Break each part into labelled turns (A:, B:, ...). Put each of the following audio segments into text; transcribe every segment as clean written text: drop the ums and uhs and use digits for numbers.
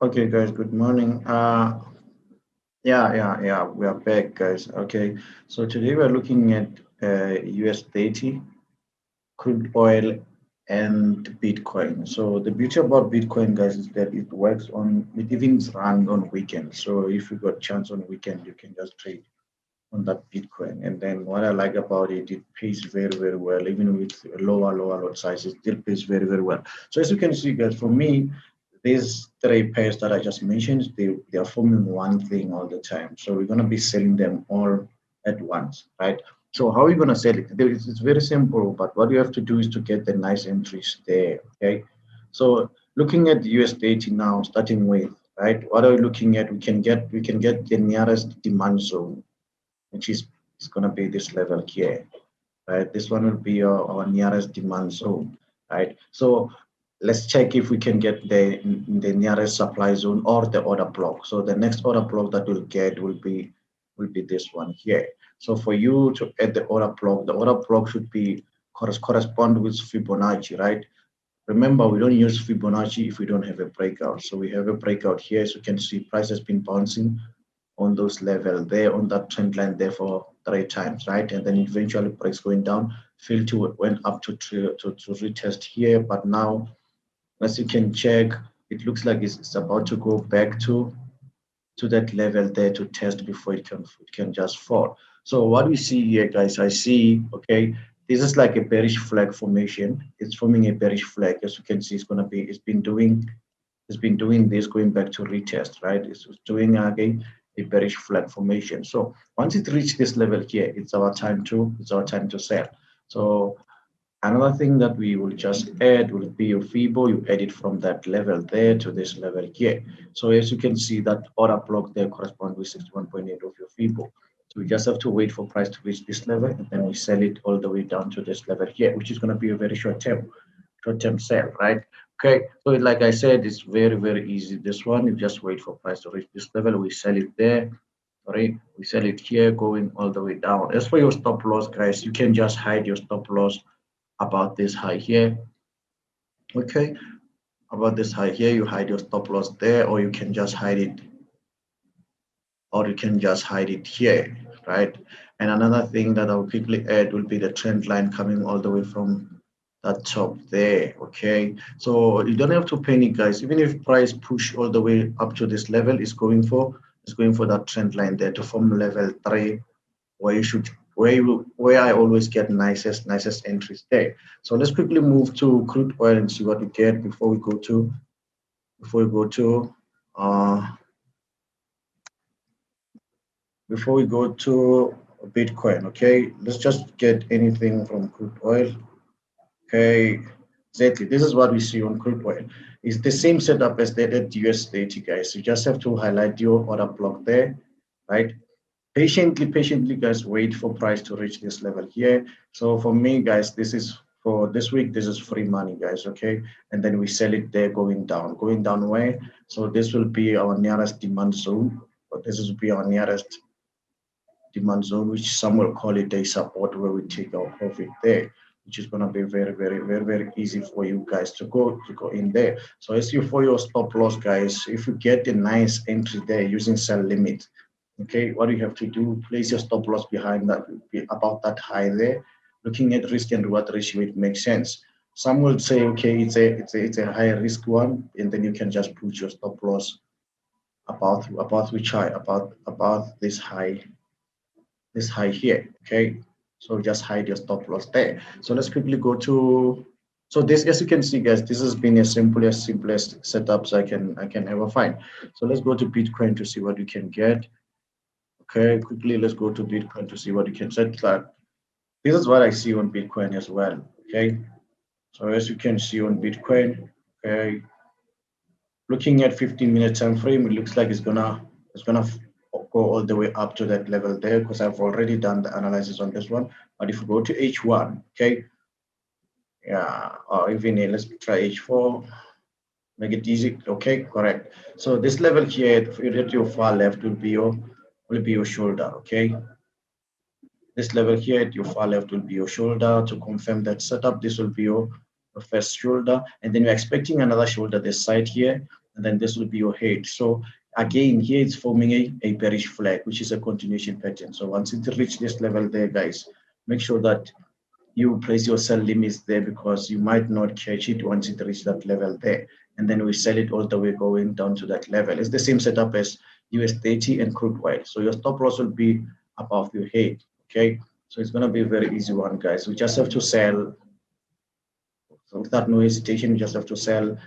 A: Okay, guys, good morning. Yeah, we are back, guys. Okay, so today we're looking at US30, crude oil, and Bitcoin. So the beauty about Bitcoin, guys, is that it even runs on weekends. So if you got chance on weekend, you can just trade on that Bitcoin. And then what I like about it, it pays very, very well, even with lower lot size, it still pays very, very well. So as you can see, guys, for me, these three pairs that I just mentioned, they are forming one thing all the time. So we're gonna be selling them all at once, right? So how are we gonna sell it? It's very simple, but what you have to do is to get the nice entries there. Okay. So looking at the US30 now, starting with right, what are we looking at? We can get the nearest demand zone, which is going to be this level here, right? This one will be our nearest demand zone, right? So let's check if we can get the nearest supply zone or the order block. So the next order block that we'll get will be this one here. So for you to add the order block should be correspond with Fibonacci, right? Remember, we don't use Fibonacci if we don't have a breakout. So we have a breakout here. So you can see price has been bouncing on those level there on that trend line there for three times, right? And then eventually price going down, fill to went up to retest here, but now as you can check, it looks like it's about to go back to that level there to test before it can just fall. So what we see here, guys, I see, okay, this is like a bearish flag formation. It's forming a bearish flag. As you can see, it's been doing this going back to retest, right? It's doing again a bearish flag formation. So once it reaches this level here, it's our time to sell. So another thing that we will just add will be your FIBO. You add it from that level there to this level here. So as you can see, that order block there corresponds with 61.8 of your FIBO. So we just have to wait for price to reach this level, and then we sell it all the way down to this level here, which is going to be a very short-term sale, right? Okay, so like I said, it's very, very easy. This one, you just wait for price to reach this level, we sell it there. Sorry, we sell it here, going all the way down. As for your stop loss, guys, you can just hide your stop loss about this high here. Okay, about this high here, you hide your stop loss there, or you can just hide it, here, right? And another thing that I'll quickly add will be the trend line coming all the way from that top there. Okay, so you don't have to panic, guys. Even if price push all the way up to this level, it's going for that trend line there to form level 3, where you should where I always get nicest entries there. So let's quickly move to crude oil and see what we get before we go to uh before we go to Bitcoin. Okay, let's just get anything from crude oil. Okay, exactly. This is what we see on crude oil. It's the same setup as the at USD, guys. You just have to highlight your order block there, right? Patiently, guys, wait for price to reach this level here. So for me, guys, this is for this week. This is free money, guys. Okay, and then we sell it there, going down where? So this will be our nearest demand zone. But this will be our nearest demand zone, which some will call it a support, where we take our profit there, which is going to be very, very, very, very easy for you guys to go in there. So as you for your stop loss, guys, if you get a nice entry there using sell limit, okay, what you have to do, place your stop loss behind that, about that high there. Looking at risk and reward ratio, it makes sense. Some will say, okay, it's a high risk one, and then you can just put your stop loss about which high, about this high here. Okay, so just hide your stop loss there. So let's quickly go to, so this, as you can see, guys, this has been a simplest setups I can ever find. So let's go to Bitcoin to see what you can get. Okay, quickly, let's go to Bitcoin to see what you can set that. This is what I see on Bitcoin as well. Okay, so as you can see on Bitcoin, okay, looking at 15-minute time frame, it looks like it's gonna go all the way up to that level there, because I've already done the analysis on this one. But if you go to H1, okay, yeah, or even let's try H4, make it easy. Okay, correct. So this level here at your far left will be your shoulder. Okay, this level here at your far left will be your shoulder. To confirm that setup, this will be your first shoulder, and then you're expecting another shoulder this side here. and then this will be your head. So again, here it's forming a bearish flag, which is a continuation pattern. So once it reaches this level there, guys, make sure that you place your sell limits there, because you might not catch it once it reaches that level there. And then we sell it all the way going down to that level. It's the same setup as US30 and crude oil. So your stop loss will be above your head. Okay. So it's going to be a very easy one, guys. We just have to sell. So without no hesitation, you just have to sell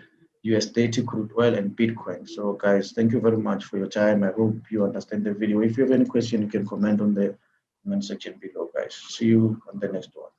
A: USD, crude oil, and Bitcoin. So guys, thank you very much for your time. I hope you understand the video. If you have any question, you can comment on the comment section below, guys. See you on the next one.